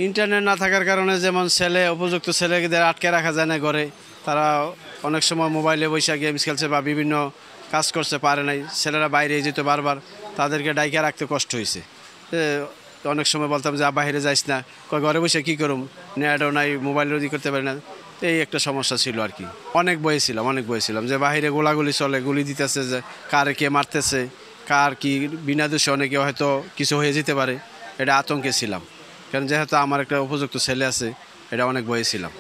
Internet না থাকার কারণে যেমন ছেলে উপযুক্ত ছেলেদের আটকে রাখা যায় না ঘরে, তারা অনেক সময় মোবাইলে বসে গেমস খেলছে বা বিভিন্ন কাজ করতে পারে নাই, ছেলেরা বাইরে যেত বারবার, তাদেরকে ডাইকা রাখতে কষ্ট হয়েছে। অনেক সময় বলতাম যে বাইরে যাইস না, ঘরে বসে কী করুম, নেটও নাই, মোবাইলও করতে পারি না, এই একটা সমস্যা ছিল আর কি। অনেক বয়েছিলাম যে বাইরে গোলাগুলি চলে, গুলি দিতেছে, যে কারে কে মারতেছে, কার কি বিনা দোষে অনেকে হয়তো কিছু হয়ে যেতে পারে, এটা আতঙ্কে ছিলাম। কারণ যেহেতু আমার একটা উপযুক্ত ছেলে আছে, এটা অনেক বয়েছিলাম।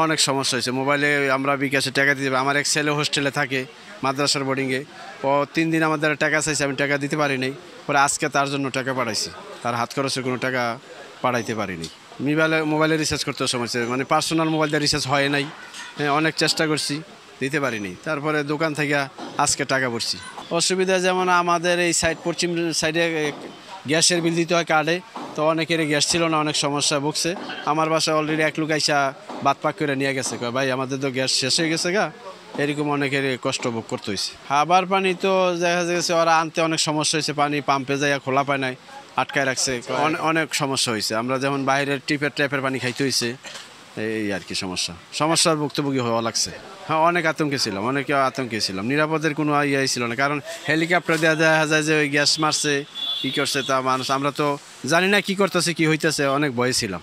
অনেক সমস্যা হয়েছে। মোবাইলে আমরা বিকাশে টাকা দিতে, আমার এক ছেলে হোস্টেলে থাকে মাদ্রাসার বোর্ডিংয়ে, ও 3 দিন আমাদের টাকা চাইছে, আমি টাকা দিতে পারি নাই, পরে আজকে তার জন্য টাকা পাঠাইছি, তার হাত খরচের কোনো টাকা পাঠাইতে পারিনি। মোবাইলে রিচার্জ করতে সমস্যা, মানে পার্সোনাল মোবাইল দিয়ে রিচার্জ হয় নাই, অনেক চেষ্টা করছি, দিতে পারিনি, তারপরে দোকান থেকে আজকে টাকা পড়ছি। অসুবিধা যেমন আমাদের এই সাইড, পশ্চিম সাইডে গ্যাসের বিল দিতে হয় কার্ডে, তো অনেকের গ্যাস ছিল না, অনেক সমস্যা ভুগছে। আমার বাসায় অলরেডি এক লোক আইসা বাদ পাক করে নিয়ে গেছে, ভাই আমাদের তো গ্যাস শেষ হয়ে গেছে গা, এরকম অনেকের কষ্ট ভোগ করতে হয়েছে। খাবার পানি তো দেখা গেছে ওরা আনতে অনেক সমস্যা হয়েছে, পানি পাম্পে যাইয়া খোলা পায় নাই, আটকায় রাখছে, অনেক সমস্যা হয়েছে। আমরা যেমন বাইরের ট্যাপের পানি খাইতে হয়েছে, এই আর কি সমস্যার ভুক্তভোগী হওয়া লাগছে। হ্যাঁ, অনেক আতঙ্কে ছিলাম, নিরাপদের কোনো ইয়ে ছিল না, কারণ হেলিকপ্টার দেওয়া দেখা যায় যে ওই গ্যাস মারছে, কী করছে তা মানুষ, আমরা তো জানি না কী করতেছে, কী হইতেছে, অনেক ভয়ে ছিলাম।